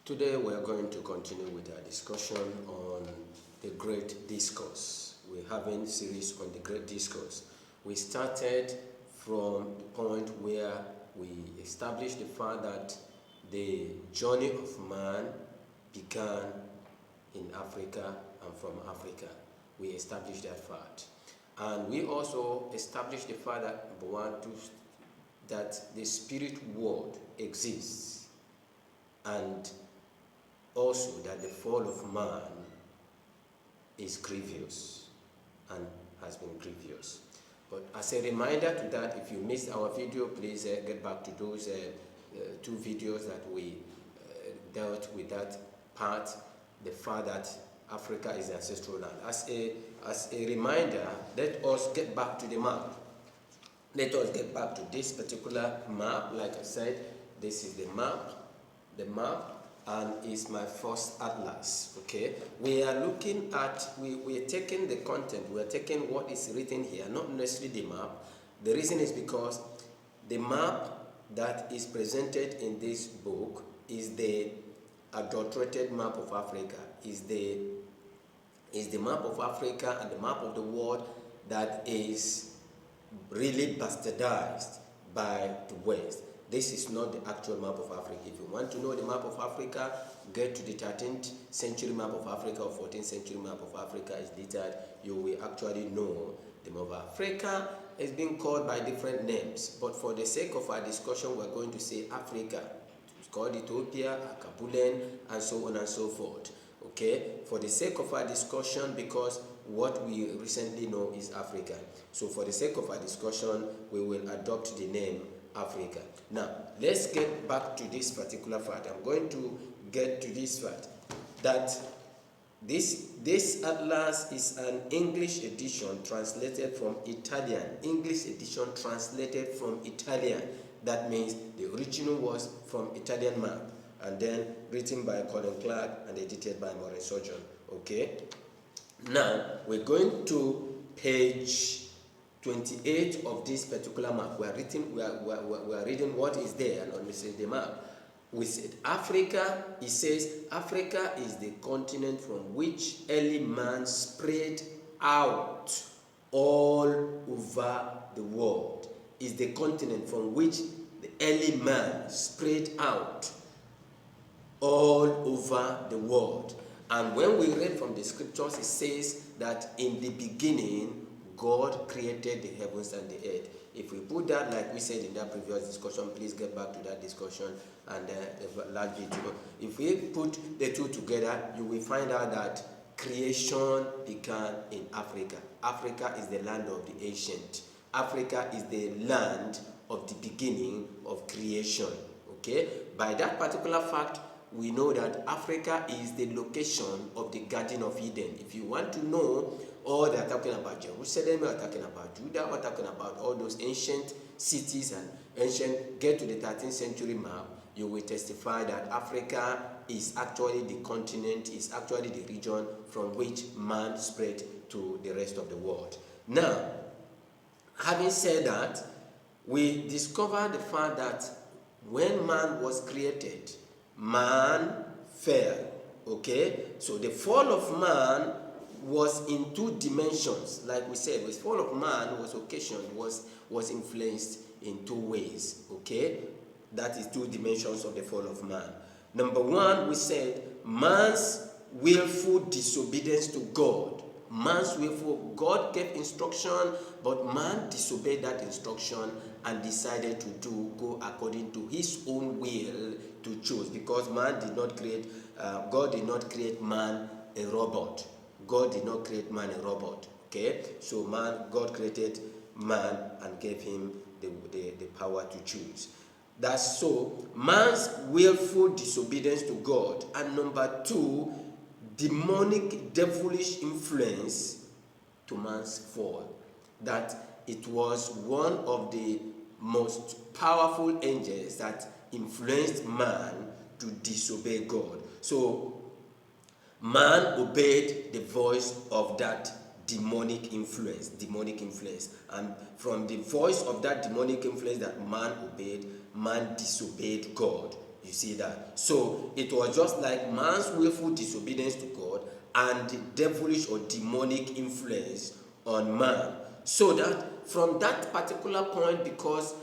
Today we are going to continue with our discussion on the Great Discourse. We're having a series on the Great Discourse. We started from the point where we established the fact that the journey of man began in Africa and from Africa. We established that fact. And we also established the fact that, that the spirit world exists, and also that the fall of man is grievous and has been grievous. But as a reminder to that, if you missed our video, please get back to those two videos that we dealt with that part, the fact that Africa is the ancestral land. As a reminder, let us get back to the map. Let us get back to this particular map. Like I said, this is the map, and is my first atlas. Okay, we are looking at, we are taking the content, we are taking what is written here, not necessarily the map. The reason is because the map that is presented in this book is the adulterated map of Africa, is the map of Africa and the map of the world that is really bastardized by the West. This is not the actual map of Africa. If you want to know the map of Africa, get to the 13th century map of Africa or 14th century map of Africa is dated. You will actually know the map of Africa is being called by different names. But for the sake of our discussion, we're going to say Africa. It's called Ethiopia, Akabulen, and so on and so forth. Okay? For the sake of our discussion, because what we recently know is Africa. So for the sake of our discussion, we will adopt the name Africa. Now, let's get back to this particular fact. I'm going to get to this fact that this atlas is an English edition translated from Italian. English edition translated from Italian. That means the original was from Italian map, and then written by Colin Clark and edited by Maureen Sojourn. Okay. Now we're going to page 28 of this particular map. We are reading what is there, and on the map. We said Africa, it says Africa is the continent from which early man spread out all over the world. Is the continent from which the early man spread out all over the world. And when we read from the scriptures, it says that in the beginning God created the heavens and the earth. If we put that, like we said in that previous discussion, please get back to that discussion and the last video. If we put the two together, you will find out that creation began in Africa. Africa is the land of the ancient. Africa is the land of the beginning of creation. Okay? By that particular fact, we know that Africa is the location of the Garden of Eden. If you want to know, all they are talking about Jerusalem, we are talking about Judah, we are talking about all those ancient cities and ancient, get to the 13th century map, you will testify that Africa is actually the continent, is actually the region from which man spread to the rest of the world. Now, having said that, we discovered the fact that when man was created, man fell. Okay? So the fall of man was in two dimensions. Like we said, the fall of man was occasioned, was influenced in two ways. Okay? That is two dimensions of the fall of man. Number one, we said man's willful disobedience to God. Man's willful, God gave instruction, but man disobeyed that instruction and decided to go according to his own will to choose, because man did not create, God did not create man a robot. God did not create man a robot. Okay, so God created man and gave him the power to choose. That's so man's willful disobedience to God, and number two, demonic, devilish influence to man's fall. That it was one of the most powerful angels that influenced man to disobey God. So man obeyed the voice of that demonic influence. And from the voice of that demonic influence that man obeyed, man disobeyed God. You see that? So it was just like man's willful disobedience to God and the devilish or demonic influence on man. So that from that particular point, because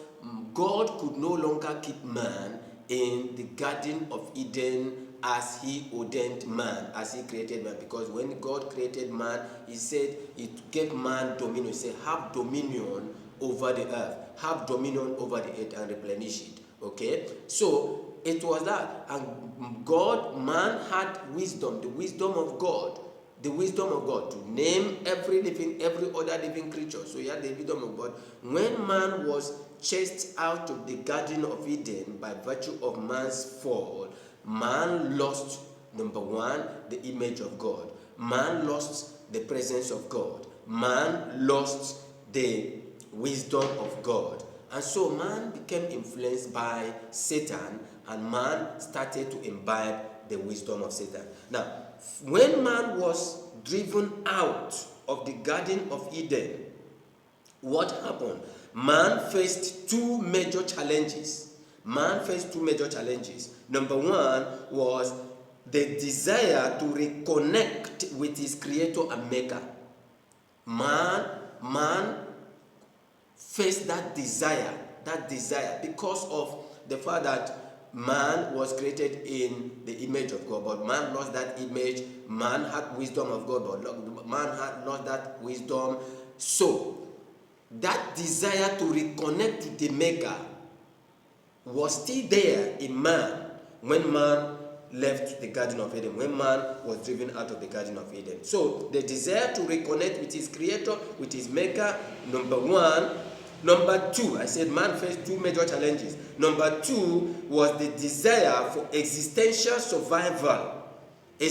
God could no longer keep man in the Garden of Eden as he ordained man, as he created man. Because when God created man, he said, he gave man dominion. He said, have dominion over the earth, have dominion over the earth and replenish it. Okay? So it was that. And God, man had wisdom, the wisdom of God. The wisdom of God to name every other living creature. So he had the wisdom of God. When man was chased out of the Garden of Eden by virtue of man's fall, man lost, number one, the image of God. Man lost the presence of God. Man lost the wisdom of God. And so man became influenced by Satan, and man started to imbibe the wisdom of Satan. Now, when man was driven out of the Garden of Eden, what happened? Man faced two major challenges. Number one was the desire to reconnect with his creator and maker. Man faced that desire because of the fact that man was created in the image of God, but man lost that image. Man had wisdom of God, but man had lost that wisdom. So that desire to reconnect to the maker was still there in man when man left the Garden of Eden, when man was driven out of the Garden of Eden. So the desire to reconnect with his creator, with his maker, number one. Number two, I said man faced two major challenges. Number two was the desire for existential survival. The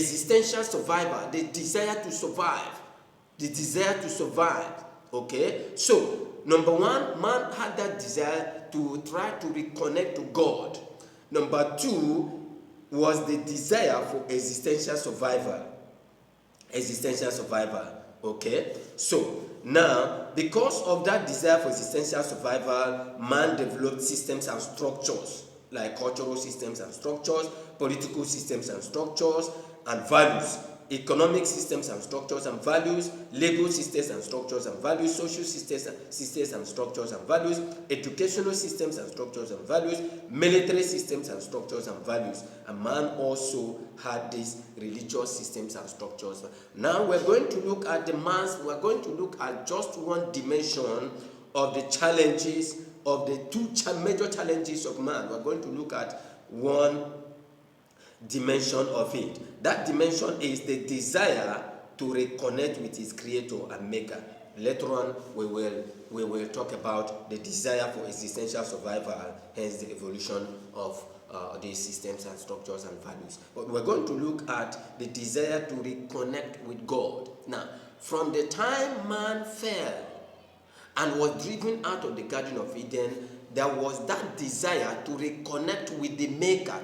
desire to survive. Okay? So, number one, man had that desire to try to reconnect to God. Number two was the desire for existential survival. Okay? So, now, because of that desire for existential survival, man developed systems and structures, like cultural systems and structures, political systems and structures, and values, economic systems and structures and values, legal systems and structures and values, social systems and structures and values, educational systems and structures and values, military systems and structures and values. And man also had these religious systems and structures. Now we're going to look at we're going to look at just one dimension of the challenges, of the two major challenges of man. We're going to look at one dimension of it. That dimension is the desire to reconnect with his creator and maker. Later on, we will talk about the desire for existential survival, hence the evolution of these systems and structures and values. But we're going to look at the desire to reconnect with God. Now, from the time man fell and was driven out of the Garden of Eden, there was that desire to reconnect with the Maker,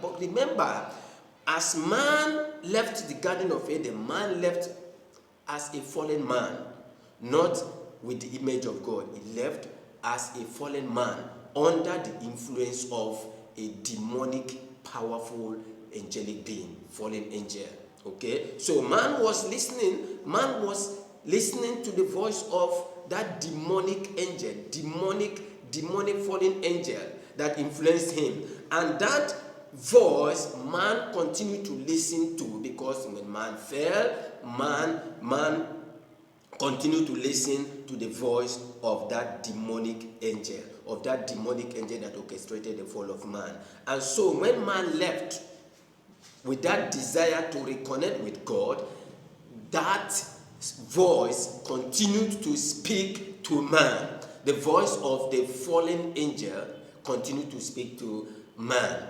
But remember, as man left the Garden of Eden, man left as a fallen man, not with the image of God. He left as a fallen man under the influence of a demonic, powerful, angelic being, fallen angel. Okay? So man was listening to the voice of that demonic angel, demonic fallen angel that influenced him. And that voice man continued to listen to, because when man fell, man continued to listen to the voice of that demonic angel, that orchestrated the fall of man. And so when man left with that desire to reconnect with God, that voice continued to speak to man. The voice of the fallen angel continued to speak to man.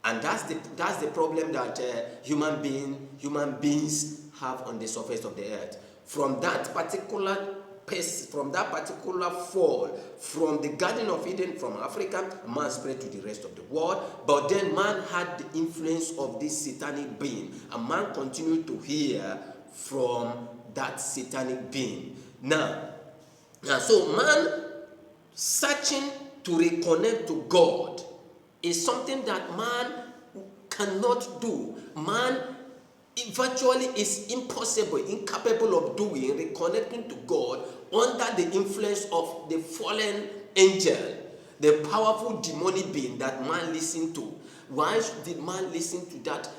And that's the problem that human beings have on the surface of the earth. From that particular fall, from the Garden of Eden, from Africa, man spread to the rest of the world. But then man had the influence of this satanic being, and man continued to hear from that satanic being. Now, so man searching to reconnect to God, is something that man cannot do. Man virtually is impossible, incapable of doing, reconnecting to God under the influence of the fallen angel, the powerful demonic being that man listened to. Why did man listen to that